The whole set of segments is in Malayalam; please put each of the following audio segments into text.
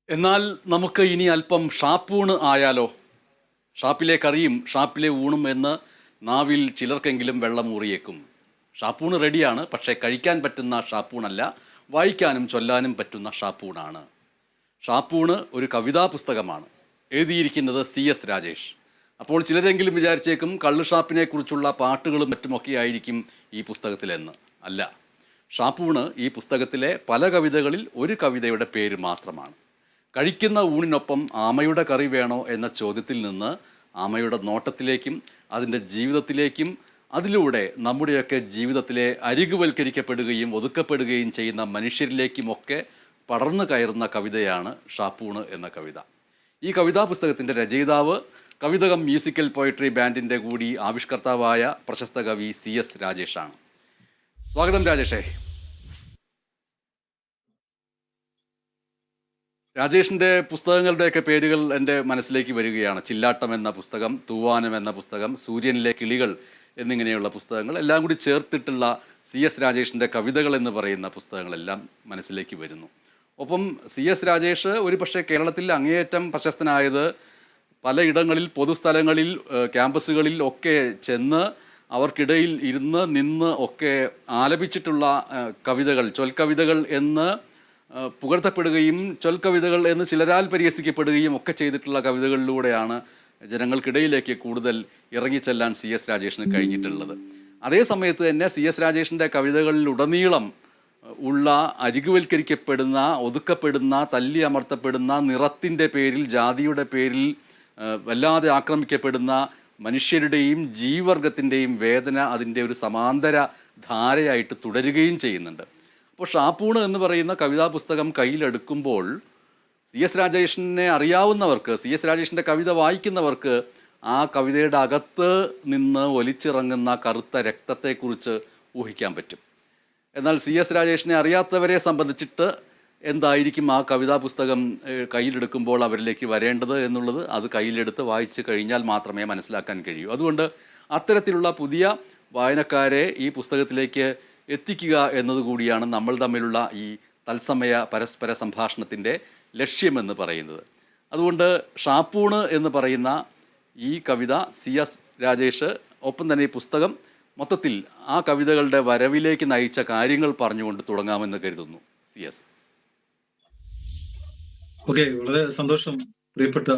എന്നാൽ നമുക്ക് ഇനി അല്പം ഷാപ്പൂണ് ആയാലോ? ഷാപ്പിലെ കറിയും ഷാപ്പിലെ ഊണും എന്ന് നാവിൽ ചിലർക്കെങ്കിലും വെള്ളം ഊറിയേക്കും. ഷാപ്പൂണ് റെഡിയാണ്, പക്ഷേ കഴിക്കാൻ പറ്റുന്ന ഷാപ്പൂണല്ല, വായിക്കാനും ചൊല്ലാനും പറ്റുന്ന ഷാപ്പൂണാണ്. ഷാപ്പൂണ് ഒരു കവിതാ പുസ്തകമാണ്. എഴുതിയിരിക്കുന്നത് CS രാജേഷ്. അപ്പോൾ ചിലരെങ്കിലും വിചാരിച്ചേക്കും കള്ള് ഷാപ്പിനെ കുറിച്ചുള്ള പാട്ടുകളും മറ്റുമൊക്കെ ആയിരിക്കും ഈ പുസ്തകത്തിലെന്ന്. അല്ല, ഷാപ്പൂണ് ഈ പുസ്തകത്തിലെ പല കവിതകളിൽ ഒരു കവിതയുടെ പേര് മാത്രമാണ്. കഴിക്കുന്ന ഊണിനൊപ്പം ആമയുടെ കറി വേണോ എന്ന ചോദ്യത്തിൽ നിന്ന് ആമയുടെ നോട്ടത്തിലേക്കും അതിൻ്റെ ജീവിതത്തിലേക്കും അതിലൂടെ നമ്മുടെയൊക്കെ ജീവിതത്തിലെ അരികുവൽക്കരിക്കപ്പെടുകയും ഒതുക്കപ്പെടുകയും ചെയ്യുന്ന മനുഷ്യരിലേക്കുമൊക്കെ പടർന്നു കയറുന്ന കവിതയാണ് ഷാപ്പൂണ് എന്ന കവിത. ഈ കവിതാ പുസ്തകത്തിൻ്റെ രചയിതാവ് കവിതകം മ്യൂസിക്കൽ പോയട്രി ബാൻഡിൻ്റെ കൂടി ആവിഷ്കർത്താവായ പ്രശസ്ത കവി CS രാജേഷാണ്. സ്വാഗതം രാജേഷേ. രാജേഷിൻ്റെ പുസ്തകങ്ങളുടെയൊക്കെ പേരുകൾ എൻ്റെ മനസ്സിലേക്ക് വരികയാണ്. ചില്ലാട്ടം എന്ന പുസ്തകം, തൂവാനം എന്ന പുസ്തകം, സൂര്യനിലെ കിളികൾ എന്നിങ്ങനെയുള്ള പുസ്തകങ്ങൾ എല്ലാം കൂടി ചേർത്തിട്ടുള്ള CS രാജേഷിൻ്റെ കവിതകൾ എന്ന് പറയുന്ന പുസ്തകങ്ങളെല്ലാം മനസ്സിലേക്ക് വരുന്നു. ഒപ്പം CS രാജേഷ് ഒരു പക്ഷേ കേരളത്തിൽ അങ്ങേയറ്റം പ്രശസ്തനായത് പലയിടങ്ങളിൽ പൊതുസ്ഥലങ്ങളിൽ ക്യാമ്പസുകളിൽ ഒക്കെ ചെന്ന് അവർക്കിടയിൽ ഇരുന്ന് നിന്ന് ഒക്കെ ആലപിച്ചിട്ടുള്ള കവിതകൾ, ചൊൽക്കവിതകൾ എന്ന് പുകഴ്ത്തപ്പെടുകയും ചൊൽക്കവിതകൾ എന്ന് ചിലരാൽ പരിഹസിക്കപ്പെടുകയും ഒക്കെ ചെയ്തിട്ടുള്ള കവിതകളിലൂടെയാണ് ജനങ്ങൾക്കിടയിലേക്ക് കൂടുതൽ ഇറങ്ങിച്ചെല്ലാൻ CS രാജേഷിന് കഴിഞ്ഞിട്ടുള്ളത്. അതേ സമയത്ത് തന്നെ CS രാജേഷിൻ്റെ കവിതകളിലുടനീളം ഉള്ള അരികുവൽക്കരിക്കപ്പെടുന്ന, ഒതുക്കപ്പെടുന്ന, തല്ലി അമർത്തപ്പെടുന്ന, നിറത്തിൻ്റെ പേരിൽ, ജാതിയുടെ പേരിൽ വല്ലാതെ ആക്രമിക്കപ്പെടുന്ന മനുഷ്യരുടെയും ജീവവർഗത്തിൻ്റെയും വേദന അതിൻ്റെ ഒരു സമാന്തര ധാരയായിട്ട് തുടരുകയും ചെയ്യുന്നുണ്ട്. അപ്പോൾ ഷാപ്പൂണ് എന്ന് പറയുന്ന കവിതാ പുസ്തകം കയ്യിലെടുക്കുമ്പോൾ CS രാജേഷിനെ അറിയാവുന്നവർക്ക്, CS രാജേഷിൻ്റെ കവിത വായിക്കുന്നവർക്ക് ആ കവിതയുടെ അകത്ത് നിന്ന് ഒലിച്ചിറങ്ങുന്ന കറുത്ത രക്തത്തെക്കുറിച്ച് ഊഹിക്കാൻ പറ്റും. എന്നാൽ CS രാജേഷിനെ അറിയാത്തവരെ സംബന്ധിച്ചിട്ട് എന്തായിരിക്കും ആ കവിതാ പുസ്തകം കയ്യിലെടുക്കുമ്പോൾ അവരിലേക്ക് വരേണ്ടത് എന്നുള്ളത് അത് കയ്യിലെടുത്ത് വായിച്ച് കഴിഞ്ഞാൽ മാത്രമേ മനസ്സിലാക്കാൻ കഴിയൂ. അതുകൊണ്ട് അത്തരത്തിലുള്ള പുതിയ വായനക്കാരെ ഈ പുസ്തകത്തിലേക്ക് എത്തിക്കുക എന്നതുകൂടിയാണ് നമ്മൾ തമ്മിലുള്ള ഈ തത്സമയ പരസ്പര സംഭാഷണത്തിൻ്റെ ലക്ഷ്യമെന്ന് പറയുന്നത്. അതുകൊണ്ട് ഷാപ്പൂണ് എന്ന് പറയുന്ന ഈ കവിത CS രാജേഷ്, ഒപ്പം തന്നെ ഈ പുസ്തകം മൊത്തത്തിൽ ആ കവിതകളുടെ വരവിലേക്ക് നയിച്ച കാര്യങ്ങൾ പറഞ്ഞുകൊണ്ട് തുടങ്ങാമെന്ന് കരുതുന്നു. CS. ഓക്കെ, വളരെ സന്തോഷം പ്രിയപ്പെട്ട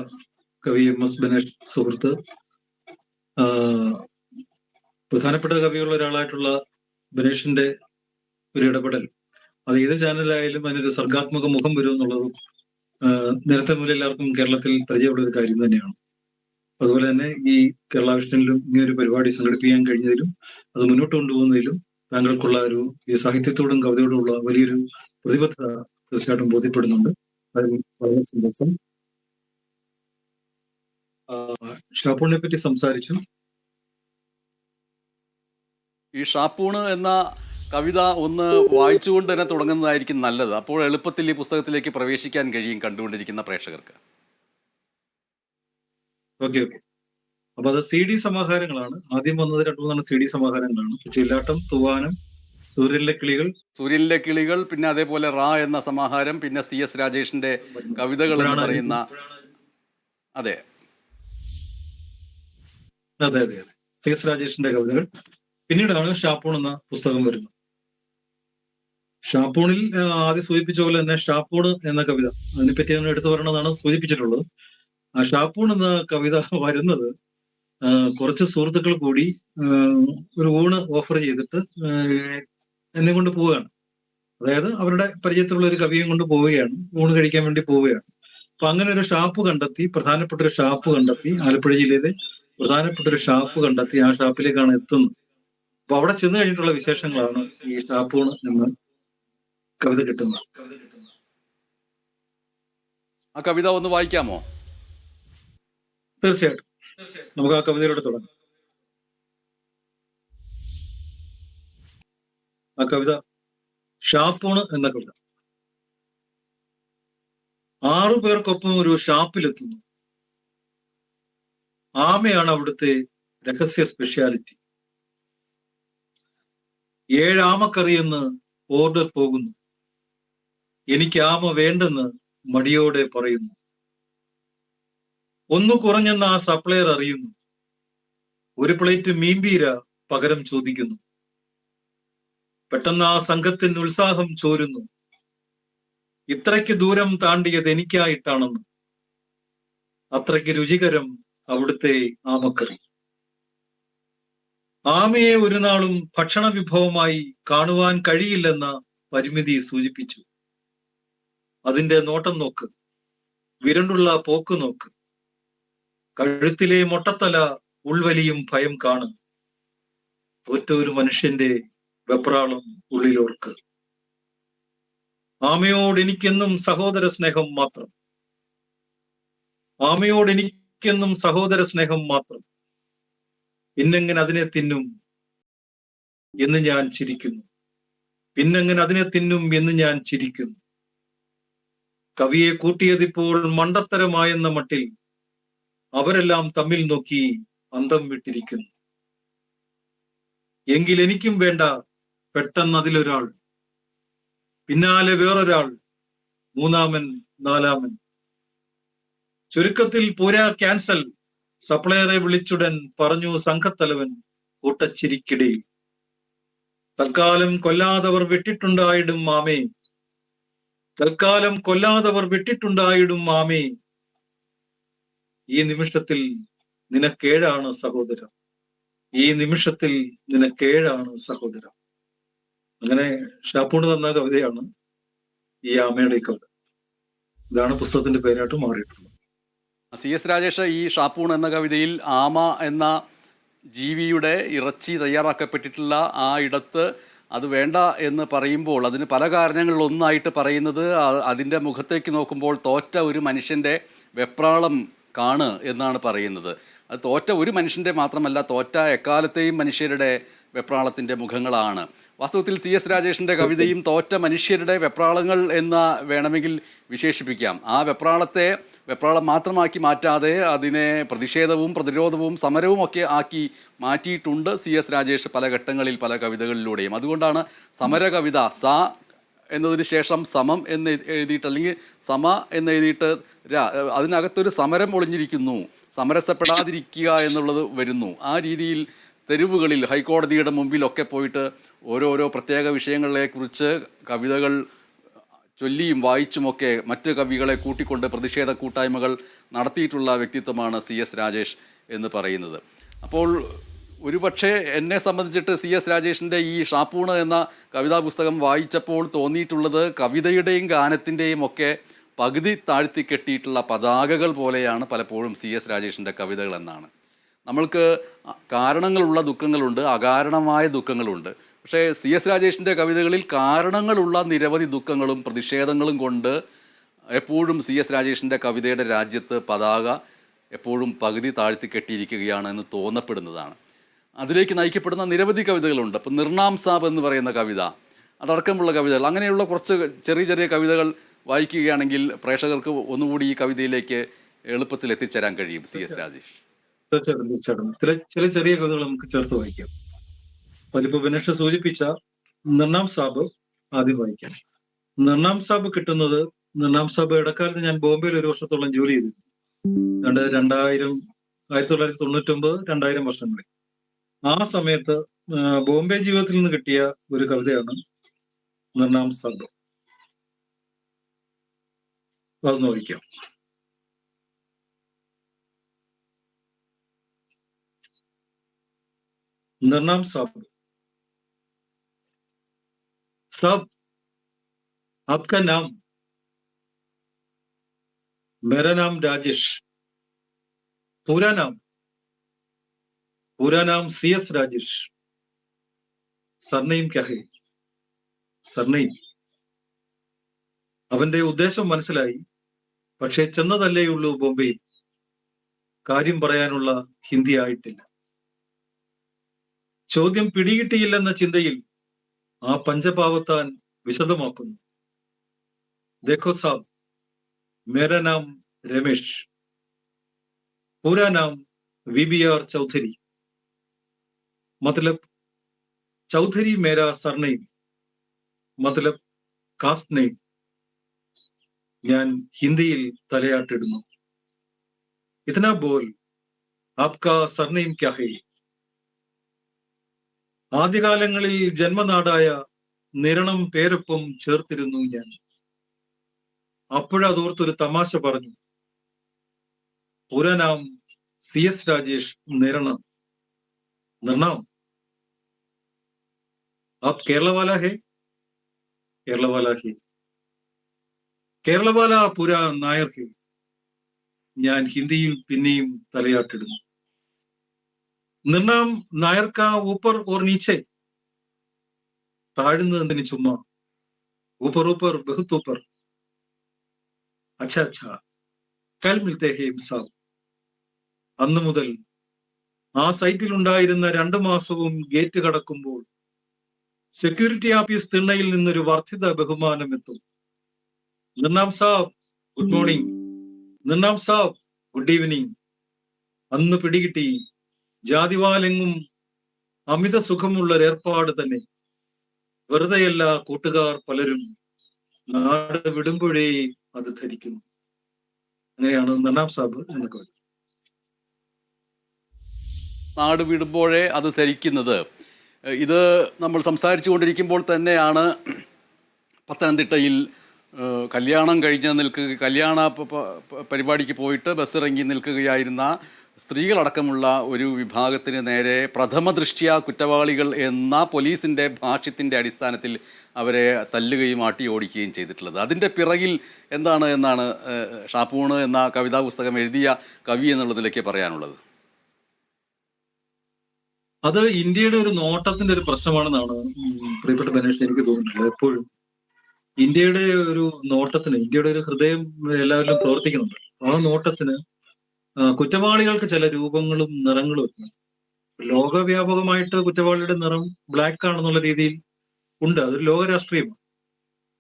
കവി MS ബിനേഷ് സുഹൃത്ത്. പ്രധാനപ്പെട്ട കവികളുടെ ഒരാളായിട്ടുള്ള ബിനേഷിന്റെ ഒരു ഇടപെടൽ, അത് ഏത് ചാനലായാലും അതിനൊരു സർഗാത്മക മുഖം വരും എന്നുള്ളതും നേരത്തെ മുതൽ എല്ലാവർക്കും കേരളത്തിൽ പരിചയമുള്ള ഒരു കാര്യം തന്നെയാണ്. അതുപോലെ തന്നെ ഈ കേരള വിഷനിലും ഇങ്ങനൊരു പരിപാടി സംഘടിപ്പിക്കാൻ കഴിഞ്ഞതിലും അത് മുന്നോട്ട് കൊണ്ടുപോകുന്നതിലും താങ്കൾക്കുള്ള ഒരു ഈ സാഹിത്യത്തോടും കവിതയോടുമുള്ള വലിയൊരു പ്രതിബദ്ധത തീർച്ചയായിട്ടും ബോധ്യപ്പെടുന്നുണ്ട്. അതിൽ വളരെ സന്തോഷം. ഷാപ്പൂണിനെ പറ്റി സംസാരിച്ചു. ഈ ഷാപ്പൂണ് എന്ന കവിത ഒന്ന് വായിച്ചുകൊണ്ട് തന്നെ തുടങ്ങുന്നതായിരിക്കും നല്ലത്. അപ്പോൾ എളുപ്പത്തിൽ ഈ പുസ്തകത്തിലേക്ക് പ്രവേശിക്കാൻ കഴിയും കണ്ടുകൊണ്ടിരിക്കുന്ന പ്രേക്ഷകർക്ക്. ഓക്കെ. അപ്പൊ അത് CD സമാഹാരങ്ങളാണ്. ആദ്യം വന്നത് 2-3 CD സമാഹാരങ്ങളാണ്. ചില്ലാട്ടം, തൂവാനം, സൂര്യനിലെ കിളികൾ, പിന്നെ അതേപോലെ റാ എന്ന സമാഹാരം, പിന്നെ CS രാജേഷിന്റെ കവിതകൾ എന്ന് പറയുന്ന. അതെ, CS രാജേഷിന്റെ കവിതകൾ. പിന്നീടാണ് ഷാപ്പൂൺ എന്ന പുസ്തകം വരുന്നത്. ഷാപ്പൂണിൽ ആദ്യം സൂചിപ്പിച്ച പോലെ തന്നെ ഷാപ്പൂണ് എന്ന കവിത, അതിനെപ്പറ്റി അങ്ങനെ എടുത്തു പറയണതാണ് സൂചിപ്പിച്ചിട്ടുള്ളത്. ആ ഷാപ്പൂൺ എന്ന കവിത വരുന്നത് കുറച്ച് സുഹൃത്തുക്കൾ കൂടി ഒരു ഊണ് ഓഫർ ചെയ്തിട്ട് എന്നെ കൊണ്ട് പോവുകയാണ്. അതായത് അവരുടെ പരിചയത്തിലുള്ള ഒരു കവിയും കൊണ്ട് പോവുകയാണ്, ഊണ് കഴിക്കാൻ വേണ്ടി പോവുകയാണ്. അപ്പൊ അങ്ങനെ ഒരു ഷാപ്പ് കണ്ടെത്തി, പ്രധാനപ്പെട്ട ഒരു ഷാപ്പ് കണ്ടെത്തി, ആലപ്പുഴ ജില്ലയിലെ പ്രധാനപ്പെട്ട ഒരു ഷാപ്പ് കണ്ടെത്തി ആ ഷാപ്പിലേക്കാണ് എത്തുന്നത്. അപ്പൊ അവിടെ ചെന്ന് കഴിഞ്ഞിട്ടുള്ള വിശേഷങ്ങളാണ് ഈ ഷാപ്പൂണ് എന്ന കവിത കിട്ടുന്നത്. ആ കവിത ഒന്ന് വായിക്കാമോ? തീർച്ചയായിട്ടും, നമുക്ക് ആ കവിതയിലൂടെ തുടങ്ങാം. ആ കവിത ഷാപ്പൂണ് എന്ന കവിത. 6 പേർക്കൊപ്പം ഒരു ഷാപ്പിലെത്തുന്നു. ആമയാണ് അവിടുത്തെ രഹസ്യ സ്പെഷ്യാലിറ്റി. 7 ആമക്കറിയെന്ന് ഓർഡർ പോകുന്നു. എനിക്ക് ആമ വേണ്ടെന്ന് മടിയോടെ പറയുന്നു. ഒന്നു കുറഞ്ഞെന്ന് ആ സപ്ലയർ അറിയുന്നു. ഒരു പ്ലേറ്റ് മീൻപീര പകരം ചോദിക്കുന്നു. പെട്ടെന്ന് ആ സംഘത്തിന് ഉത്സാഹം ചോരുന്നു. ഇത്രയ്ക്ക് ദൂരം താണ്ടിയത് എനിക്കായിട്ടാണെന്ന്. അത്രയ്ക്ക് രുചികരം അവിടുത്തെ ആമക്കറി. ആമയെ ഒരു നാളും ഭക്ഷണ വിഭവമായി കാണുവാൻ കഴിയില്ലെന്ന പരിമിതി സൂചിപ്പിച്ചു. അതിന്റെ നോട്ടം നോക്ക്, വിരണ്ടുള്ള പോക്ക് നോക്ക്, കഴുത്തിലെ മൊട്ടത്തല ഉൾവലിയും ഭയം കാണും. ഒറ്റ ഒരു മനുഷ്യന്റെ വെപ്രാളം ഉള്ളിലോർക്ക്. ആമയോട് എനിക്കെന്നും സഹോദര സ്നേഹം മാത്രം. ആമയോട് എനിക്കെന്നും സഹോദര സ്നേഹം മാത്രം. പിന്നെങ്ങനെ അതിനെ തിന്നും എന്ന് ഞാൻ ചിരിക്കുന്നു. പിന്നെങ്ങനെ അതിനെ തിന്നും എന്ന് ഞാൻ ചിരിക്കുന്നു. കവിയെ കൂട്ടിയതിപ്പോൾ മണ്ടത്തരമായെന്ന മട്ടിൽ അവരെല്ലാം തമ്മിൽ നോക്കി അന്തം വിട്ടിരിക്കുന്നു. എങ്കിൽ എനിക്കും വേണ്ട പെട്ടെന്ന് അതിലൊരാൾ, പിന്നാലെ വേറൊരാൾ, മൂന്നാമൻ, നാലാമൻ. ചുരുക്കത്തിൽ പൂരാ ക്യാൻസൽ. സപ്ലയറെ വിളിച്ചുടൻ പറഞ്ഞു സംഘത്തലവൻ കൂട്ടച്ചിരിക്കിടയിൽ. തൽക്കാലം കൊല്ലാതവർ വിട്ടിട്ടുണ്ടായിടും മാമേ, തൽക്കാലം കൊല്ലാതവർ വിട്ടിട്ടുണ്ടായിടും മാമേ. ഈ നിമിഷത്തിൽ നിനക്കേഴാണ് സഹോദരം, ഈ നിമിഷത്തിൽ നിനക്കേഴാണ് സഹോദരം. അങ്ങനെ ഷാപ്പൂണ് തന്ന കവിതയാണ് ഈ ആമയുടെ ഈ കവിത. ഇതാണ് പുസ്തകത്തിന്റെ പേരായിട്ട് മാറിയിട്ടുള്ളത്. CS രാജേഷ്, ഈ ഷാപ്പൂൺ എന്ന കവിതയിൽ ആമ എന്ന ജീവിയുടെ ഇറച്ചി തയ്യാറാക്കപ്പെട്ടിട്ടുള്ള ആ ഇടത്ത് അത് വേണ്ട എന്ന് പറയുമ്പോൾ അതിന് പല കാരണങ്ങളിലൊന്നായിട്ട് പറയുന്നത് അതിൻ്റെ മുഖത്തേക്ക് നോക്കുമ്പോൾ തോറ്റ ഒരു മനുഷ്യൻ്റെ വെപ്രാളം കാണ് എന്നാണ് പറയുന്നത്. അത് തോറ്റ ഒരു മനുഷ്യൻ്റെ മാത്രമല്ല, തോറ്റ എക്കാലത്തെയും മനുഷ്യരുടെ വെപ്രാളത്തിൻ്റെ മുഖങ്ങളാണ്. വാസ്തവത്തിൽ CS രാജേഷിൻ്റെ കവിതയും തോറ്റ മനുഷ്യരുടെ വെപ്രാളങ്ങൾ എന്ന് വേണമെങ്കിൽ വിശേഷിപ്പിക്കാം. ആ വെപ്രാളം മാത്രമാക്കി മാറ്റാതെ അതിനെ പ്രതിഷേധവും പ്രതിരോധവും സമരവും ഒക്കെ ആക്കി മാറ്റിയിട്ടുണ്ട് CS രാജേഷ് പല ഘട്ടങ്ങളിൽ പല കവിതകളിലൂടെയും. അതുകൊണ്ടാണ് സമര കവിത സ എന്നതിന് ശേഷം സമം എന്ന് എഴുതിയിട്ട്, അല്ലെങ്കിൽ സമ എന്ന് എഴുതിയിട്ട് അതിനകത്തൊരു സമരം ഒളിഞ്ഞിരിക്കുന്നു, സമരസപ്പെടാതിരിക്കുക എന്നുള്ളത് വരുന്നു. ആ രീതിയിൽ തെരുവുകളിൽ ഹൈക്കോടതിയുടെ മുമ്പിലൊക്കെ പോയിട്ട് ഓരോരോ പ്രത്യേക വിഷയങ്ങളെക്കുറിച്ച് കവിതകൾ ചൊല്ലിയും വായിച്ചുമൊക്കെ മറ്റ് കവികളെ കൂട്ടിക്കൊണ്ട് പ്രതിഷേധ കൂട്ടായ്മകൾ നടത്തിയിട്ടുള്ള വ്യക്തിത്വമാണ് CS രാജേഷ് എന്ന് പറയുന്നത്. അപ്പോൾ ഒരുപക്ഷെ എന്നെ സംബന്ധിച്ചിട്ട് CS രാജേഷിൻ്റെ ഈ ഷാപ്പൂണ് എന്ന കവിതാ പുസ്തകം വായിച്ചപ്പോൾ തോന്നിയിട്ടുള്ളത് കവിതയുടെയും ഗാനത്തിൻ്റെയും ഒക്കെ പകുതി താഴ്ത്തി കെട്ടിയിട്ടുള്ള പതാകകൾ പോലെയാണ് പലപ്പോഴും CS രാജേഷിൻ്റെ കവിതകൾ എന്നാണ്. നമ്മൾക്ക് കാരണങ്ങളുള്ള ദുഃഖങ്ങളുണ്ട്, അകാരണമായ ദുഃഖങ്ങളുണ്ട്. പക്ഷേ CS രാജേഷിൻ്റെ കവിതകളിൽ കാരണങ്ങളുള്ള നിരവധി ദുഃഖങ്ങളും പ്രതിഷേധങ്ങളും കൊണ്ട് എപ്പോഴും CS രാജേഷിൻ്റെ കവിതയുടെ രാജ്യത്ത് പതാക എപ്പോഴും പകുതി താഴ്ത്തി കെട്ടിയിരിക്കുകയാണ് എന്ന് തോന്നപ്പെടുന്നതാണ്. അതിലേക്ക് നയിക്കപ്പെടുന്ന നിരവധി കവിതകളുണ്ട്. ഇപ്പം നിർണാം സാബ് എന്ന് പറയുന്ന കവിത, അതടക്കമുള്ള കവിതകൾ, അങ്ങനെയുള്ള കുറച്ച് ചെറിയ ചെറിയ കവിതകൾ വായിക്കുകയാണെങ്കിൽ പ്രേക്ഷകർക്ക് ഒന്നുകൂടി ഈ കവിതയിലേക്ക് എളുപ്പത്തിൽ എത്തിച്ചേരാൻ കഴിയും. CS രാജേഷ് തീർച്ചയായിട്ടും ചില ചെറിയ കവിതകൾ നമുക്ക് ചേർത്ത് വായിക്കാം. അതിലിപ്പോ വിനേഷ് സൂചിപ്പിച്ച നിർണാം സാബ് ആദ്യം വായിക്കാം. നിർണാം സാബ് കിട്ടുന്നത്, നിർണാം സാബ് ഇടക്കാലത്ത് ഞാൻ ബോംബെയിൽ ഒരു വർഷത്തോളം ജോലി ചെയ്തിരുന്നു. 1999-2000 വർഷങ്ങളിൽ. ആ സമയത്ത് ബോംബെ ജീവിതത്തിൽ നിന്ന് കിട്ടിയ ഒരു കവിതയാണ് നിർണാം സാബ്. അതൊന്ന് വായിക്കാം. निर्नाम साहब, साहब आपका नाम? मेरा नाम राजेश। पूरा नाम? पूरा नाम CS राजेश। सरनेम क्या है? सरनेम. അവന്റെ ഉദ്ദേശം മനസ്സിലായി. പക്ഷെ ചെന്നതല്ലേയുള്ളൂ ബോംബെയിൽ. കാര്യം പറയാനുള്ള ഹിന്ദി ആയിട്ടില്ല. ചോദ്യം പിടികിട്ടിയില്ലെന്ന ചിന്തയിൽ ആ പഞ്ചപാവത്താൻ വിശദമാക്കുന്നു. देखो साहब, मेरा नाम रमेश, पूरा नाम VBR चौधरी, मतलब चौधरी मेरा सरनेम, मतलब कास्ट नेम. ഞാൻ ഹിന്ദിയിൽ തലയാട്ടിടുന്നു. ഇതനാ ബോൽ ആപ്കാ സർനെയിം ക്യാ ഹൈ. ആദ്യകാലങ്ങളിൽ ജന്മനാടായ നിരണം പേരൊപ്പം ചേർത്തിരുന്നു ഞാൻ. അപ്പോഴതോർത്തൊരു തമാശ പറഞ്ഞു. പുരനാം CS രാജേഷ് നിരണം. നിർണാം ആപ് കേരളവാല ഹേ? കേരളവാല ഹേ. കേരളവാല പുര നായർ ഹേ. ഞാൻ ഹിന്ദിയിൽ പിന്നെയും തലയാട്ടിടുന്നു. നിർണാം നായർ കാ ഊപ്പർ ഓർ നീച്ചെ. താഴ്ന്നതിന് ചുമ്മാ. ഊപ്പർ ഊപ്പർ ബഹുത്ത് ഊപ്പർ. അച്ഛാ അച്ഛാ കൽ മിൽത്തെ ഹേ സാബ്. അന്നു മുതൽ ആ സൈറ്റിലുണ്ടായിരുന്ന 2 മാസവും ഗേറ്റ് കടക്കുമ്പോൾ സെക്യൂരിറ്റി ഓഫീസ് തിണ്ണയിൽ നിന്നൊരു വർദ്ധിത ബഹുമാനം എത്തും. നിർണാം സാബ് ഗുഡ് മോർണിംഗ്. നിർണാം സാബ് ഗുഡ് ഈവനിങ്. അന്ന് പിടികിട്ടി ജാതിവാലെങ്ങും അമിത സുഖമുള്ള ഏർപ്പാട് തന്നെ. വെറുതെയല്ല കൂട്ടുകാർ പലരും നാട് വിടുമ്പോഴേ അത് ധരിക്കുന്നു. അങ്ങനെയാണ് നിർണാം സാബ് എന്നൊക്കെ. നാട് വിടുമ്പോഴേ അത് ധരിക്കുന്നത്. ഇത് നമ്മൾ സംസാരിച്ചു കൊണ്ടിരിക്കുമ്പോൾ തന്നെയാണ് പത്തനംതിട്ടയിൽ കല്യാണം കഴിഞ്ഞ് കല്യാണ പരിപാടിക്ക് പോയിട്ട് ബസ്സിറങ്ങി നിൽക്കുകയായിരുന്ന സ്ത്രീകളടക്കമുള്ള ഒരു വിഭാഗത്തിന് നേരെ പ്രഥമ ദൃഷ്ട്യാ കുറ്റവാളികൾ എന്ന പോലീസിൻ്റെ ഭാഷ്യത്തിൻ്റെ അടിസ്ഥാനത്തിൽ അവരെ തല്ലുകയും ആട്ടി ഓടിക്കുകയും ചെയ്തിട്ടുള്ളത്. അതിൻ്റെ പിറകിൽ എന്താണ് എന്നാണ് ഷാപ്പൂണ് എന്ന കവിതാ പുസ്തകം എഴുതിയ കവി എന്നുള്ളതിലേക്ക് പറയാനുള്ളത്. അത് ഇന്ത്യയുടെ ഒരു നോട്ടത്തിന്റെ ഒരു പ്രശ്നമാണെന്നാണ് പ്രിയപ്പെട്ട ബനേഷ് എനിക്ക് തോന്നിയിട്ടുള്ളത്. എപ്പോഴും ഇന്ത്യയുടെ ഒരു നോട്ടത്തിന്, ഇന്ത്യയുടെ ഒരു ഹൃദയം എല്ലാവരിലും പ്രവർത്തിക്കുന്നുണ്ട്. ആ നോട്ടത്തിന് കുറ്റവാളികൾക്ക് ചില രൂപങ്ങളും നിറങ്ങളും ഒക്കെ. ലോകവ്യാപകമായിട്ട് കുറ്റവാളിയുടെ നിറം ബ്ലാക്ക് ആണെന്നുള്ള രീതിയിൽ ഉണ്ട്. അതൊരു ലോക രാഷ്ട്രീയമാണ്.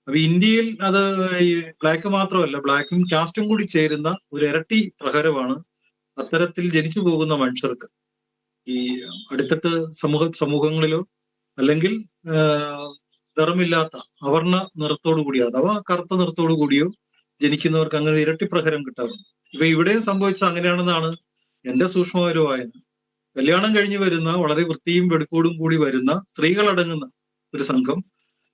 അപ്പൊ ഇന്ത്യയിൽ അത് ഈ ബ്ലാക്ക് മാത്രമല്ല, ബ്ലാക്കും കാസ്റ്റും കൂടി ചേരുന്ന ഒരു ഇരട്ടി പ്രഹരമാണ് അത്തരത്തിൽ ജനിച്ചു പോകുന്ന മനുഷ്യർക്ക്. ഈ അടിത്തട്ട് സമൂഹങ്ങളിലോ അല്ലെങ്കിൽ നിറമില്ലാത്ത അവർണ നിറത്തോടു കൂടിയോ അഥവാ കറുത്ത നിറത്തോടു കൂടിയോ ജനിക്കുന്നവർക്ക് അങ്ങനെ ഇരട്ടി പ്രഹരം കിട്ടാറുണ്ട്. ഇപ്പൊ ഇവിടെയും സംഭവിച്ചത് അങ്ങനെയാണെന്നാണ് എന്റെ സൂക്ഷ്മമായ ഒരു വായന. കല്യാണം കഴിഞ്ഞ് വരുന്ന വളരെ വൃത്തിയും വെടുപ്പോടും കൂടി വരുന്ന സ്ത്രീകളടങ്ങുന്ന ഒരു സംഘം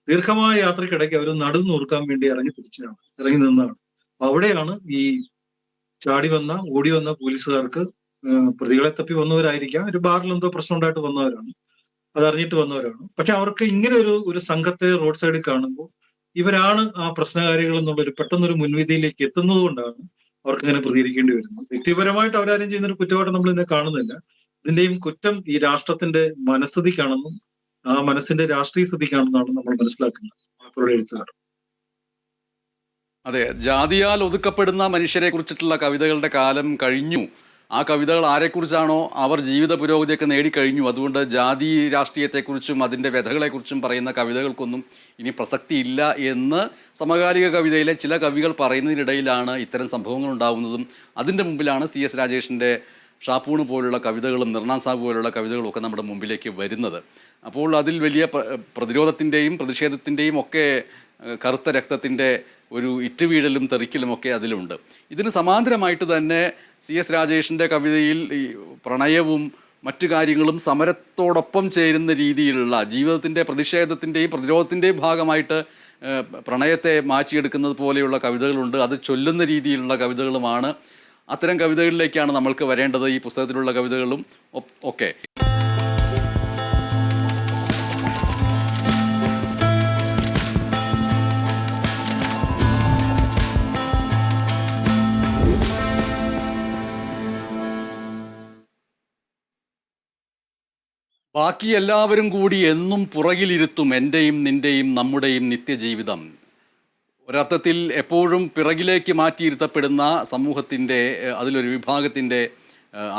ദീർഘമായ യാത്രക്കിടയ്ക്ക് അവർ നടുന്നു നോർക്കാൻ വേണ്ടി ഇറങ്ങി നിന്നാണ്. അവിടെയാണ് ഈ ഓടി വന്ന പോലീസുകാർക്ക് പ്രതികളെ തപ്പി വന്നവരായിരിക്കാം, ഒരു ബാറിൽ എന്തോ പ്രശ്നം ഉണ്ടായിട്ട് വന്നവരാണ്, അതറിഞ്ഞിട്ട് വന്നവരാണ്. പക്ഷെ അവർക്ക് ഇങ്ങനെ ഒരു സംഘത്തെ റോഡ് സൈഡിൽ കാണുമ്പോൾ ഇവരാണ് ആ പ്രശ്നകാരികൾ എന്നുള്ളൊരു പെട്ടെന്നൊരു മുൻവിധിയിലേക്ക് എത്തുന്നത് കൊണ്ടാണ് അവർക്ക് ഇങ്ങനെ പ്രതികരിക്കേണ്ടി വരുന്നത്. വ്യക്തിപരമായിട്ട് അവരാരും ചെയ്യുന്ന ഒരു കുറ്റമായിട്ട് നമ്മൾ ഇതിനെ കാണുന്നില്ല. ഇതിന്റെയും കുറ്റം ഈ രാഷ്ട്രത്തിന്റെ മനസ്ഥിതിക്കാണെന്നും ആ മനസ്സിന്റെ രാഷ്ട്രീയ സ്ഥിതിക്കാണെന്നാണ് നമ്മൾ മനസ്സിലാക്കുന്നത് അവരുടെ എഴുത്തുകാർ. അതെ, ജാതിയാൽ ഒതുക്കപ്പെടുന്ന മനുഷ്യരെ കുറിച്ചിട്ടുള്ള കവിതകളുടെ കാലം കഴിഞ്ഞു. ആ കവിതകൾ ആരെക്കുറിച്ചാണോ അവർ ജീവിത പുരോഗതിയൊക്കെ നേടിക്കഴിഞ്ഞു. അതുകൊണ്ട് ജാതി രാഷ്ട്രീയത്തെക്കുറിച്ചും അതിൻ്റെ വ്യഥകളെക്കുറിച്ചും പറയുന്ന കവിതകൾക്കൊന്നും ഇനി പ്രസക്തിയില്ല എന്ന് സമകാലിക കവിതയിലെ ചില കവികൾ പറയുന്നതിനിടയിലാണ് ഇത്തരം സംഭവങ്ങൾ ഉണ്ടാകുന്നതും. അതിൻ്റെ മുമ്പിലാണ് CS രാജേഷിൻ്റെ ഷാപ്പൂണ് പോലുള്ള കവിതകളും നിർണാം സാബ് പോലുള്ള കവിതകളും ഒക്കെ നമ്മുടെ മുമ്പിലേക്ക് വരുന്നത്. അപ്പോൾ അതിൽ വലിയ പ്രതിരോധത്തിൻ്റെയും പ്രതിഷേധത്തിൻ്റെയും ഒക്കെ കറുത്ത രക്തത്തിൻ്റെ ഒരു ഇറ്റുവീഴലും തെറിക്കലുമൊക്കെ അതിലുണ്ട്. ഇതിന് സമാന്തരമായിട്ട് തന്നെ CS രാജേഷിൻ്റെ കവിതയിൽ ഈ പ്രണയവും മറ്റു കാര്യങ്ങളും സമരത്തോടൊപ്പം ചേരുന്ന രീതിയിലുള്ള ജീവിതത്തിൻ്റെ പ്രതിഷേധത്തിൻ്റെയും പ്രതിരോധത്തിൻ്റെയും ഭാഗമായിട്ട് പ്രണയത്തെ മാറ്റിയെടുക്കുന്നത് പോലെയുള്ള കവിതകളുണ്ട്. അത് ചൊല്ലുന്ന രീതിയിലുള്ള കവിതകളുമാണ്. അത്തരം കവിതകളിലേക്കാണ് നമ്മൾക്ക് വരേണ്ടത്, ഈ പുസ്തകത്തിലുള്ള കവിതകളും ഒക്കെ. ബാക്കി എല്ലാവരും കൂടി എന്നും പുറകിലിരുത്തും എൻ്റെയും നിൻ്റെയും നമ്മുടെയും നിത്യജീവിതം. ഒരർത്ഥത്തിൽ എപ്പോഴും പിറകിലേക്ക് മാറ്റിയിരുത്തപ്പെടുന്ന സമൂഹത്തിൻ്റെ അതിലൊരു വിഭാഗത്തിൻ്റെ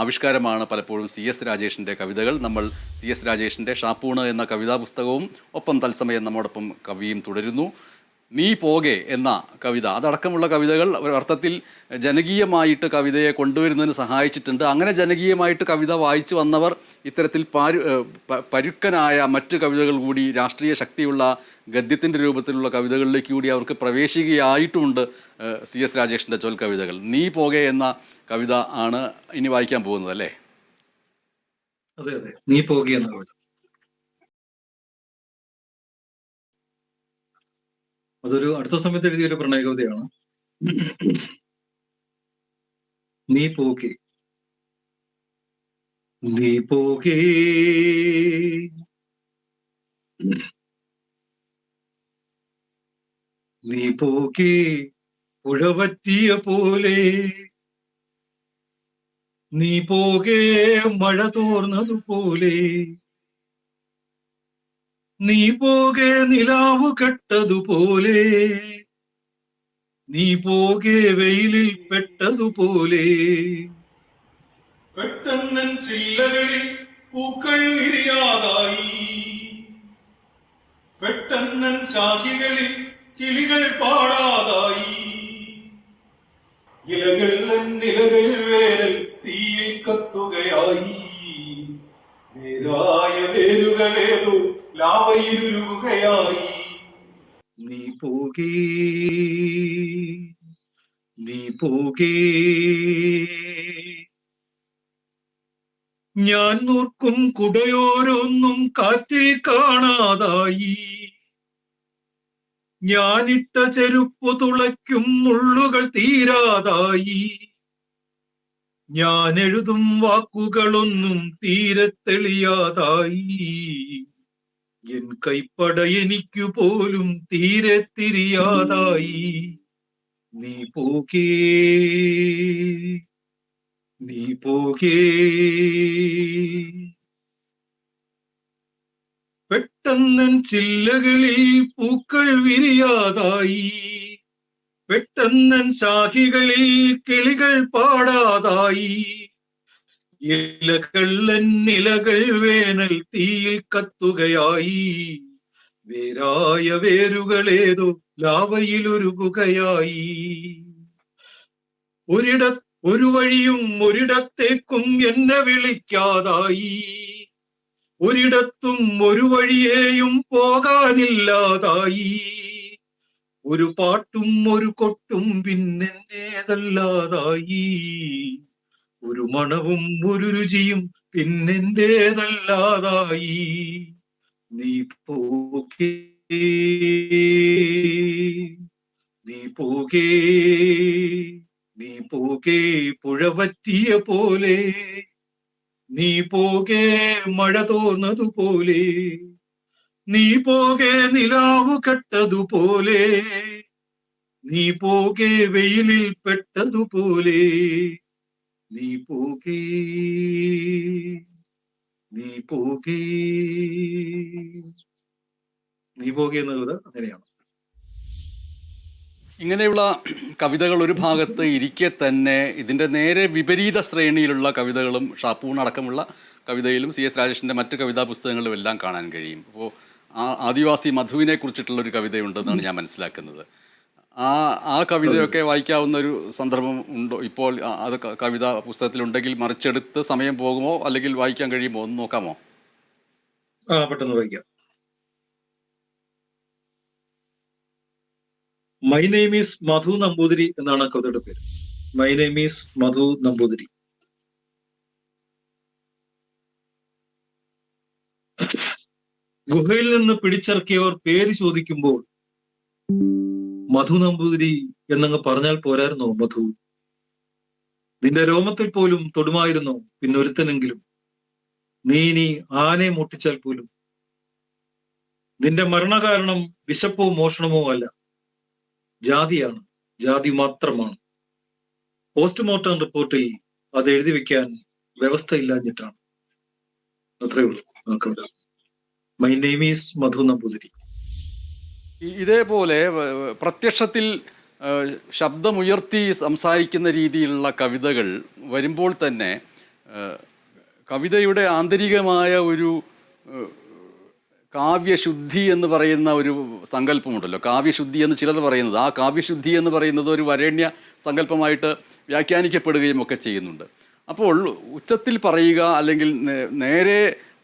ആവിഷ്കാരമാണ് പലപ്പോഴും CS രാജേഷിൻ്റെ കവിതകൾ. നമ്മൾ CS രാജേഷിൻ്റെ ഷാപ്പൂണ് എന്ന കവിതാ പുസ്തകവും ഒപ്പം തത്സമയം നമ്മോടൊപ്പം കവിയും തുടരുന്നു. നീ പോകെ എന്ന കവിത, അതടക്കമുള്ള കവിതകൾ ഒരർത്ഥത്തിൽ ജനകീയമായിട്ട് കവിതയെ കൊണ്ടുവരുന്നതിന് സഹായിച്ചിട്ടുണ്ട്. അങ്ങനെ ജനകീയമായിട്ട് കവിത വായിച്ചു വന്നവർ ഇത്തരത്തിൽ പരുക്കനായ മറ്റ് കവിതകൾ കൂടി, രാഷ്ട്രീയ ശക്തിയുള്ള ഗദ്യത്തിൻ്റെ രൂപത്തിലുള്ള കവിതകളിലേക്ക് കൂടി അവർക്ക് പ്രവേശിക്കുകയായിട്ടുമുണ്ട്. CS രാജേഷിൻ്റെ ചൊൽ കവിതകൾ. നീ പോകെ എന്ന കവിത ആണ് ഇനി വായിക്കാൻ പോകുന്നത്, അല്ലേ? അതെ അതെ, നീ പോകെ എന്ന കവിത. അതൊരു അടുത്ത സമയത്ത് എഴുതിയൊരു പ്രണയ കവിതയാണ്. നീ പോകെ, നീ പോകെ, നീ പോകെ പുഴവറ്റിയ പോലെ, നീ പോകെ മഴ തോർന്നതുപോലെ, നീ പോകെ നിലാവു കെട്ടതുപോലെ, നീ പോകെ വെയിലിൽ പെട്ടതുപോലെ, പെട്ടെന്നൻ ചില്ലകളിൽ പൂക്കൾ വിരിയാതായി, പെട്ടെന്നൻ ശാഖികളിൽ കിളികൾ പാടാതായി, ഇലകൾ നിലകൾ വേനൽ തീയിൽ കത്തുകയായി, വേരായ വേരുകളേതോ ലാവയിരുകയായി. നീ പോകേ, നീ പോകേ, ഞാൻ നോർക്കും കുടയോരൊന്നും കാറ്റിൽ കാണാതായി, ഞാനിട്ട ചെരുപ്പു തുളയ്ക്കും മുള്ളുകൾ തീരാതായി, ഞാൻ എഴുതും വാക്കുകളൊന്നും തീരെ തെളിയാതായി, എൻ കൈപ്പട എനിക്കു പോലും തീരെ തിരിയാതായി, നീ പോകേ, നീ പോകേ. പെട്ടെന്നൻ ചില്ലകളിൽ പൂക്കൾ വിരിയാതായി, പെട്ടെന്നൻ ശാഖികളിൽ കിളികൾ പാടാതായി, ഇലകൾ വേനൽ തീയിൽ കത്തുകയായി, വേരായ വേരുകളേതോ ലാവയിലൊരുകുകയായി, ഒരു വഴിയും ഒരിടത്തേക്കും എന്നെ വിളിക്കാതായി, ഒരിടത്തും ഒരു വഴിയേയും പോകാനില്ലാതായി, ഒരു പാട്ടും ഒരു കൊട്ടും പിന്നെന്റേതല്ലാതായി, ഒരു മണവും ഒരു രുചിയും പിന്നെന്റേതല്ലാതായി, നീ പോകേ, നീ പോകേ, നീ പോകേ പുഴവറ്റിയ പോലെ, നീ പോകെ മഴ തോന്നതുപോലെ, നീ പോകെ നിലാവു കെട്ടതുപോലെ, നീ പോകെ വെയിലിൽ പെട്ടതുപോലെ, നീ പോകേ, നീ പോകേ, നീ പോകെ എന്നുള്ളത് അങ്ങനെയാണ്. ഇങ്ങനെയുള്ള കവിതകൾ ഒരു ഭാഗത്ത് ഇരിക്കെ തന്നെ ഇതിൻ്റെ നേരെ വിപരീത ശ്രേണിയിലുള്ള കവിതകളും ഷാപ്പൂൺ അടക്കമുള്ള കവിതയിലും CS രാജേഷിൻ്റെ മറ്റ് കവിതാ പുസ്തകങ്ങളിലും എല്ലാം കാണാൻ കഴിയും. അപ്പോൾ ആദിവാസി മധുവിനെ കുറിച്ചിട്ടുള്ളൊരു കവിതയുണ്ടെന്നാണ് ഞാൻ മനസ്സിലാക്കുന്നത്. ആ കവിതയൊക്കെ വായിക്കാവുന്ന ഒരു സന്ദർഭം ഉണ്ടോ ഇപ്പോൾ? അത് കവിതാ പുസ്തകത്തിലുണ്ടെങ്കിൽ മറിച്ചെടുത്ത് സമയം പോകുമോ, അല്ലെങ്കിൽ വായിക്കാൻ കഴിയുമോ, ഒന്ന് നോക്കാമോ? പെട്ടെന്ന് വായിക്കാം. മൈ നെയിം ഈസ് മധു നമ്പൂതിരി എന്നാണ് ആ കവിതയുടെ പേര്. മൈ നെയിം ഈസ് മധു നമ്പൂതിരി. ഗുഹയിൽ നിന്ന് പിടിച്ചിറക്കിയവർ പേര് ചോദിക്കുമ്പോൾ മധു നമ്പൂതിരി എന്നങ്ങ് പറഞ്ഞാൽ പോരായിരുന്നോ മധു? നിന്റെ രോമത്തിൽ പോലും തൊടുമായിരുന്നോ പിന്നൊരുത്തനെങ്കിലും? നീ ഇനി ആനയെ മുട്ടിച്ചാൽ പോലും. നിന്റെ മരണകാരണം വിശപ്പോ മോഷണമോ അല്ല, ജാതിയാണ്, ജാതി മാത്രമാണ്. പോസ്റ്റ്മോർട്ടം റിപ്പോർട്ടിൽ അത് എഴുതി വെക്കാൻ വ്യവസ്ഥയില്ലാഞ്ഞിട്ടാണ്. അത്രേ ഉള്ളൂ. മൈ നെയിം ഈസ് മധു നമ്പൂതിരി. ഇതേപോലെ പ്രത്യക്ഷത്തിൽ ശബ്ദമുയർത്തി സംസാരിക്കുന്ന രീതിയിലുള്ള കവിതകൾ വരുമ്പോൾ തന്നെ കവിതയുടെ ആന്തരികമായ ഒരു കാവ്യശുദ്ധി എന്ന് പറയുന്ന ഒരു സങ്കല്പമുണ്ടല്ലോ, കാവ്യശുദ്ധി എന്ന് ചിലർ പറയുന്നത്, ആ കാവ്യശുദ്ധി എന്ന് പറയുന്നത് ഒരു വരേണ്യ സങ്കല്പമായിട്ട് വ്യാഖ്യാനിക്കപ്പെടുകയും ഒക്കെ ചെയ്യുന്നുണ്ട്. അപ്പോൾ ഉച്ചത്തിൽ പറയുക, അല്ലെങ്കിൽ നേരെ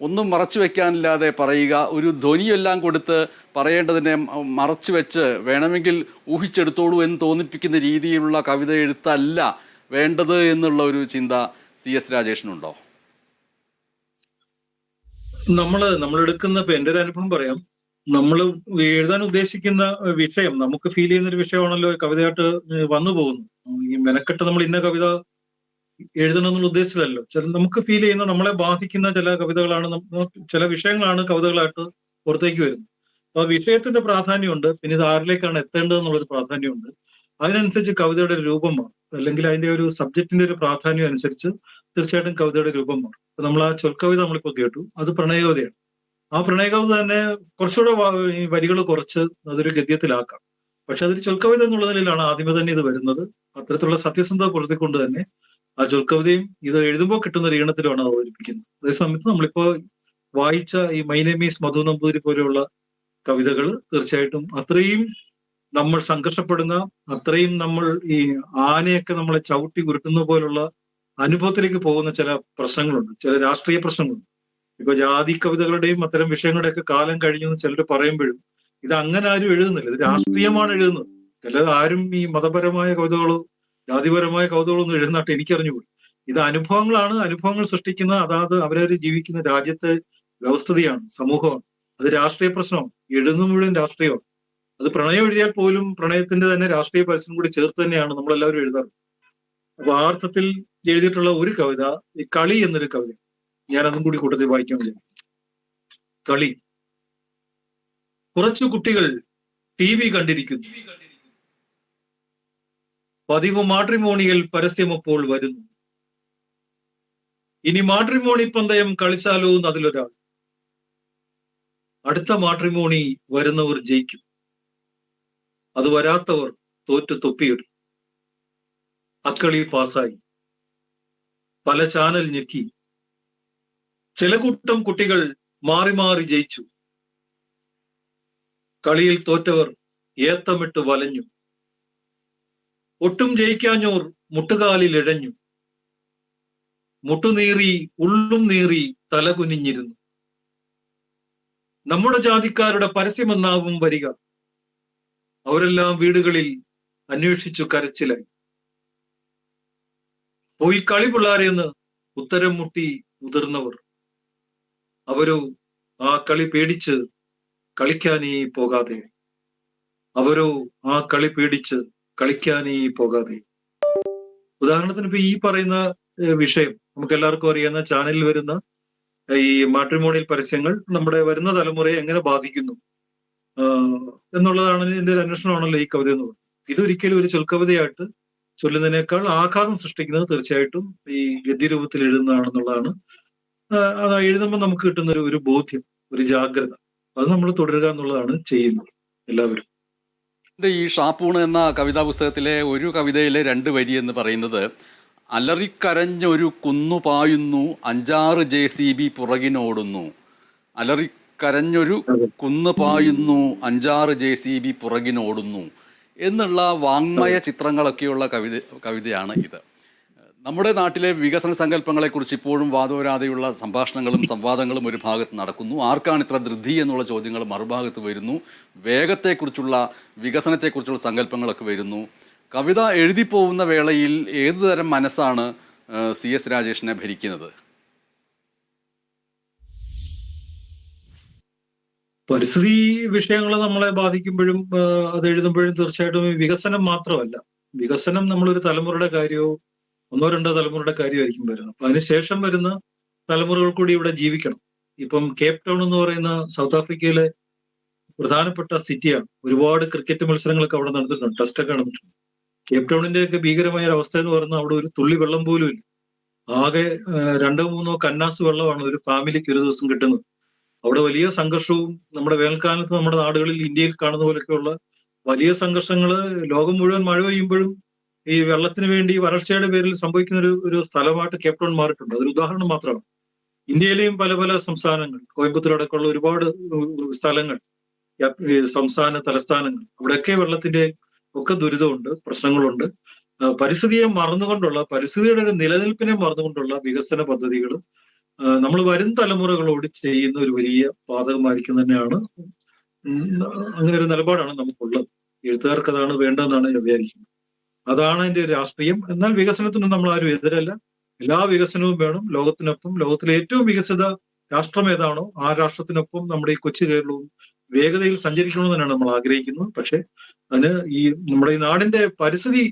ഒന്നും മറച്ചു വെക്കാനില്ലാതെ പറയുക, ഒരു ധ്വനിയെല്ലാം കൊടുത്ത് പറയേണ്ടതിനെ മറച്ചു വെച്ച് വേണമെങ്കിൽ ഊഹിച്ചെടുത്തോളൂ എന്ന് തോന്നിപ്പിക്കുന്ന രീതിയിലുള്ള കവിത എഴുത്തല്ല വേണ്ടത് എന്നുള്ള ഒരു ചിന്ത CS രാജേഷിനുണ്ടോ? നമ്മളെടുക്കുന്ന, ഇപ്പൊ എന്റെ ഒരു അനുഭവം പറയാം, നമ്മൾ എഴുതാൻ ഉദ്ദേശിക്കുന്ന വിഷയം നമുക്ക് ഫീൽ ചെയ്യുന്ന ഒരു വിഷയമാണല്ലോ കവിതയായിട്ട് വന്നു പോകുന്നു. ഈ മെനക്കെട്ട് നമ്മൾ ഇന്ന കവിത എഴുതണം എന്നുള്ള ഉദ്ദേശത്തിലല്ലോ. നമുക്ക് ഫീൽ ചെയ്യുന്ന, നമ്മളെ ബാധിക്കുന്ന ചില കവിതകളാണ്, ചില വിഷയങ്ങളാണ് കവിതകളായിട്ട് പുറത്തേക്ക് വരുന്നത്. അപ്പൊ ആ വിഷയത്തിന്റെ പ്രാധാന്യമുണ്ട്, പിന്നെ ഇത് ആരിലേക്കാണ് എത്തേണ്ടത് എന്നുള്ളൊരു പ്രാധാന്യമുണ്ട്. അതിനനുസരിച്ച് കവിതയുടെ ഒരു രൂപം മാറും, അല്ലെങ്കിൽ അതിന്റെ ഒരു സബ്ജക്റ്റിന്റെ ഒരു പ്രാധാന്യം അനുസരിച്ച് തീർച്ചയായിട്ടും കവിതയുടെ രൂപം മാറും. അപ്പൊ നമ്മൾ ആ ചൊൽക്കവിത നമ്മളിപ്പോ കേട്ടു, അത് പ്രണയകവിതയാണ്. ആ പ്രണയകവിത തന്നെ കുറച്ചുകൂടെ ഈ വരികൾ കുറച്ച് അതൊരു ഗദ്യത്തിലാക്കാം. പക്ഷെ അതൊരു ചൊൽക്കവിത എന്നുള്ള നിലയിലാണ് ആദ്യമേ തന്നെ ഇത് വരുന്നത്. അത്തരത്തിലുള്ള സത്യസന്ധത പുലർത്തിക്കൊണ്ട് തന്നെ ആ ചൊൽക്കവിതയും ഇത് എഴുതുമ്പോൾ കിട്ടുന്ന ഒരു ഈണത്തിലാണ് അവതരിപ്പിക്കുന്നത്. അതേസമയത്ത് നമ്മളിപ്പോ വായിച്ച ഈ മൈ നെയിം ഈസ് മധു നമ്പൂതിരി പോലെയുള്ള കവിതകൾ തീർച്ചയായിട്ടും അത്രയും നമ്മൾ സംഘർഷപ്പെടുന്ന, അത്രയും നമ്മൾ ഈ ആനയൊക്കെ നമ്മളെ ചവിട്ടി ഉരുട്ടുന്ന പോലുള്ള അനുഭവത്തിലേക്ക് പോകുന്ന ചില പ്രശ്നങ്ങളുണ്ട്, ചില രാഷ്ട്രീയ പ്രശ്നങ്ങളുണ്ട്. ഇപ്പൊ ജാതി കവിതകളുടെയും അത്തരം വിഷയങ്ങളുടെയൊക്കെ കാലം കഴിഞ്ഞു എന്ന് ചിലർ പറയുമ്പോഴും ഇത് അങ്ങനെ ആരും എഴുതുന്നില്ല, ഇത് രാഷ്ട്രീയമാണ് എഴുതുന്നത്. അല്ലാതെ ആരും ഈ മതപരമായ കവിതകളോ ജാതിപരമായ കവിതകളോ ഒന്നും എഴുതുന്നതായിട്ട് എനിക്കറിഞ്ഞുകൂടി. ഇത് അനുഭവങ്ങളാണ്, അനുഭവങ്ങൾ സൃഷ്ടിക്കുന്ന, അതാത് അവരവർ ജീവിക്കുന്ന രാജ്യത്തെ വ്യവസ്ഥിതിയാണ്, സമൂഹമാണ്. അത് രാഷ്ട്രീയ പ്രശ്നമാണ്, എഴുതുന്ന മുഴുവൻ രാഷ്ട്രീയമാണ്. അത് പ്രണയം എഴുതിയാൽ പോലും പ്രണയത്തിന്റെ തന്നെ രാഷ്ട്രീയ പരസ്യം കൂടി ചേർത്ത് തന്നെയാണ് നമ്മളെല്ലാവരും എഴുതാറ്. അപ്പൊ ആ അർത്ഥത്തിൽ എഴുതിയിട്ടുള്ള ഒരു കവിത ഈ കളി എന്നൊരു കവിത, ഞാൻ അതും കൂടി കൂട്ടത്തിൽ വായിക്കാൻ വിചാരിക്കും. കളി. കുറച്ചു കുട്ടികൾ TV കണ്ടിരിക്കുന്നു. പതിവ് മാട്രിമോണിയൽ പരസ്യമപ്പോൾ വരുന്നു. ഇനി മാട്രിമോണി പന്തയം കളിച്ചാലോ എന്ന് അതിലൊരാൾ. അടുത്ത മാട്രിമോണി വരുന്നവർ ജയിക്കും, അത് വരാത്തവർ തോറ്റു തൊപ്പിയിടും. അക്കളി പാസായി, പല ചാനൽ ഞെക്കി. ചില കൂട്ടം കുട്ടികൾ മാറി മാറി ജയിച്ചു. കളിയിൽ തോറ്റവർ ഏത്തമിട്ട് വലഞ്ഞു. ഒട്ടും ജയിക്കാഞ്ഞോർ മുട്ടുകാലിൽ ഇഴഞ്ഞു. മുട്ടുനീറി ഉള്ളും നീറി തലകുനിഞ്ഞിരുന്നു. നമ്മുടെ ജാതിക്കാരുടെ പരസ്യമെന്നാവും വരിക. അവരെല്ലാം വീടുകളിൽ അന്വേഷിച്ചു കരച്ചിലായി. പോയി കളി പിള്ളാരെന്ന് ഉത്തരം മുട്ടി മുതിർന്നവർ. അവരോ ആ കളി പേടിച്ച് കളിക്കാനേ പോകാതെ. അവരോ ആ കളി പേടിച്ച് കളിക്കാനേ പോകാതെ. ഉദാഹരണത്തിന് ഇപ്പൊ ഈ പറയുന്ന വിഷയം നമുക്ക് എല്ലാവർക്കും അറിയാവുന്ന ചാനലിൽ വരുന്ന ഈ മാട്രിമോണിയൽ പരസ്യങ്ങൾ നമ്മുടെ വരുന്ന തലമുറയെ എങ്ങനെ ബാധിക്കുന്നു എന്നുള്ളതാണ് എന്റെ ഒരു അന്വേഷണമാണല്ലോ ഈ കവിത എന്ന് പറയുന്നത്. ഇതൊരിക്കലും ഒരു ചൊൽക്കവിതയായിട്ട് ചൊല്ലുന്നതിനേക്കാൾ ആഘാതം സൃഷ്ടിക്കുന്നത് തീർച്ചയായിട്ടും ഈ ഗദ്യരൂപത്തിൽ എഴുതുന്നതാണെന്നുള്ളതാണ്. അത് എഴുതുമ്പോൾ നമുക്ക് കിട്ടുന്ന ഒരു ബോധ്യം, ഒരു ജാഗ്രത, അത് നമ്മൾ തുടരുക എന്നുള്ളതാണ് ചെയ്യുന്നത് എല്ലാവരും. ഈ ഷാപ്പൂണ് എന്ന കവിതാ പുസ്തകത്തിലെ ഒരു കവിതയിലെ 2 വരി എന്ന് പറയുന്നത്, അലറിക്കരഞ്ഞൊരു കുന്നു പായുന്നു 5-6 JCB പുറകിനോടുന്നു. അലറിക്കരഞ്ഞൊരു കുന്നു പായുന്നു 5-6 JCB പുറകിനോടുന്നു എന്നുള്ള വാങ്മയ ചിത്രങ്ങളൊക്കെയുള്ള കവിതയാണ് ഇത്. നമ്മുടെ നാട്ടിലെ വികസന സങ്കല്പങ്ങളെക്കുറിച്ച് ഇപ്പോഴും വാദോരാതെയുള്ള സംഭാഷണങ്ങളും സംവാദങ്ങളും ഒരു ഭാഗത്ത് നടക്കുന്നു. ആർക്കാണ് ഇത്ര ധൃതി എന്നുള്ള ചോദ്യങ്ങൾ മറുഭാഗത്ത് വരുന്നു. വേഗത്തെക്കുറിച്ചുള്ള, വികസനത്തെക്കുറിച്ചുള്ള സങ്കല്പങ്ങളൊക്കെ വരുന്നു. കവിത എഴുതിപ്പോകുന്ന വേളയിൽ ഏതുതരം മനസ്സാണ് CS രാജേഷിനെ ഭരിക്കുന്നത്? പരിസ്ഥിതി വിഷയങ്ങൾ നമ്മളെ ബാധിക്കുമ്പോഴും അത് എഴുതുമ്പോഴും തീർച്ചയായിട്ടും വികസനം മാത്രമല്ല, വികസനം നമ്മളൊരു തലമുറയുടെ കാര്യമോ 1-2 തലമുറയുടെ കാര്യമായിരിക്കും വരുന്നത്. അപ്പൊ അതിനുശേഷം വരുന്ന തലമുറകൾ കൂടി ഇവിടെ ജീവിക്കണം. ഇപ്പം കേപ്പ് ടൗൺ എന്ന് പറയുന്ന സൗത്ത് ആഫ്രിക്കയിലെ പ്രധാനപ്പെട്ട സിറ്റിയാണ്. ഒരുപാട് ക്രിക്കറ്റ് മത്സരങ്ങളൊക്കെ അവിടെ നടന്നിട്ടുണ്ട്, ടെസ്റ്റൊക്കെ നടന്നിട്ടുണ്ട്. കേപ്പ് ടൗണിന്റെ ഒക്കെ ഭീകരമായ ഒരു അവസ്ഥ എന്ന് പറയുന്നത് അവിടെ ഒരു തുള്ളി വെള്ളം പോലും ഇല്ല. ആകെ 2-3 കന്നാസ് വെള്ളമാണ് ഒരു ഫാമിലിക്ക് ഒരു ദിവസം കിട്ടുന്നത്. അവിടെ വലിയ സംഘർഷവും, നമ്മുടെ വേനൽക്കാലത്ത് നമ്മുടെ നാടുകളിൽ ഇന്ത്യയിൽ കാണുന്ന പോലെയൊക്കെയുള്ള വലിയ സംഘർഷങ്ങള്, ലോകം മുഴുവൻ മഴ പെയ്യുമ്പോഴും ഈ വെള്ളത്തിന് വേണ്ടി വരൾച്ചയുടെ പേരിൽ സംഭവിക്കുന്ന ഒരു സ്ഥലമായിട്ട് കേപ്പ് ടൗൺ മാറിയിട്ടുണ്ട്. അതൊരു ഉദാഹരണം മാത്രമാണ്. ഇന്ത്യയിലെയും പല പല സംസ്ഥാനങ്ങൾ, കോയമ്പത്തൂരടക്കമുള്ള ഒരുപാട് സ്ഥലങ്ങൾ, ഈ സംസ്ഥാന തലസ്ഥാനങ്ങൾ, അവിടെയൊക്കെ വെള്ളത്തിന്റെ ഒക്കെ ദുരിതമുണ്ട്, പ്രശ്നങ്ങളുണ്ട്. പരിസ്ഥിതിയെ മറന്നുകൊണ്ടുള്ള, പരിസ്ഥിതിയുടെ ഒരു നിലനിൽപ്പിനെ മറന്നുകൊണ്ടുള്ള വികസന പദ്ധതികൾ നമ്മൾ വരും തലമുറകളോട് ചെയ്യുന്ന ഒരു വലിയ പാതകമായിരിക്കും തന്നെയാണ്. അങ്ങനെ ഒരു നിലപാടാണ് നമുക്കുള്ളത്. എഴുത്തുകാർക്ക് അതാണ് വേണ്ടതെന്നാണ് ഞാൻ വിചാരിക്കുന്നത്. അതാണ് അതിന്റെ ഒരു രാഷ്ട്രീയം. എന്നാൽ വികസനത്തിനും നമ്മൾ ആരും എതിരല്ല. എല്ലാ വികസനവും വേണം. ലോകത്തിനൊപ്പം, ലോകത്തിലെ ഏറ്റവും വികസിത രാഷ്ട്രം ഏതാണോ ആ രാഷ്ട്രത്തിനൊപ്പം നമ്മുടെ ഈ കൊച്ചു കേരളവും വേഗതയിൽ സഞ്ചരിക്കണമെന്ന് തന്നെയാണ് നമ്മൾ ആഗ്രഹിക്കുന്നത്. പക്ഷെ അതിന് ഈ നമ്മുടെ ഈ നാടിന്റെ പരിസ്ഥിതി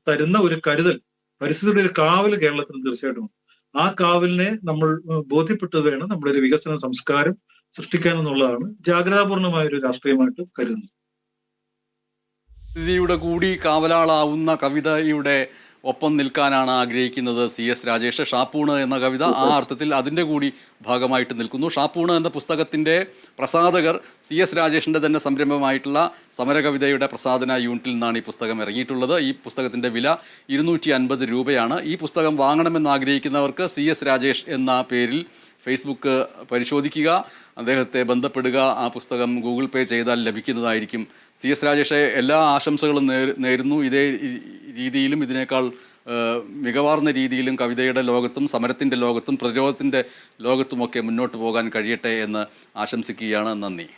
തരുന്ന ഒരു കരുതൽ, പരിസ്ഥിതിയുടെ ഒരു കാവൽ കേരളത്തിന് തീർച്ചയായിട്ടും. ആ കാവലിനെ നമ്മൾ ബോധ്യപ്പെട്ടത് വേണം നമ്മുടെ ഒരു വികസന സംസ്കാരം സൃഷ്ടിക്കാനെന്നുള്ളതാണ് ജാഗ്രതാപൂർണമായ ഒരു രാഷ്ട്രീയമായിട്ട് കരുതുന്നത്. പരിസ്ഥിതിയുടെ കൂടി കാവലാളാവുന്ന കവിതയുടെ ഒപ്പം നിൽക്കാനാണ് ആഗ്രഹിക്കുന്നത് CS രാജേഷ്. ഷാപ്പൂണ് എന്ന കവിത ആ അർത്ഥത്തിൽ അതിൻ്റെ കൂടി ഭാഗമായിട്ട് നിൽക്കുന്നു. ഷാപ്പൂണ് എന്ന പുസ്തകത്തിൻ്റെ പ്രസാധകർ CS രാജേഷിൻ്റെ തന്നെ സംരംഭമായിട്ടുള്ള സമരകവിതയുടെ പ്രസാധന യൂണിറ്റിൽ നിന്നാണ് ഈ പുസ്തകം ഇറങ്ങിയിട്ടുള്ളത്. ഈ പുസ്തകത്തിൻ്റെ വില 250 രൂപയാണ്. ഈ പുസ്തകം വാങ്ങണമെന്ന് ആഗ്രഹിക്കുന്നവർക്ക് CS രാജേഷ് എന്ന പേരിൽ ഫേസ്ബുക്ക് പരിശോധിക്കുക, അദ്ദേഹത്തെ ബന്ധപ്പെടുക. ആ പുസ്തകം ഗൂഗിൾ പേ ചെയ്താൽ ലഭിക്കുന്നതായിരിക്കും. CS രാജേഷെ എല്ലാ ആശംസകളും നേരുന്നു. ഇതേ രീതിയിലും ഇതിനേക്കാൾ മികവാർന്ന രീതിയിലും കവിതയുടെ ലോകത്തും സമരത്തിൻ്റെ ലോകത്തും പ്രതിരോധത്തിൻ്റെ ലോകത്തുമൊക്കെ മുന്നോട്ട് പോകാൻ കഴിയട്ടെ എന്ന് ആശംസിക്കുകയാണ്. നന്ദി.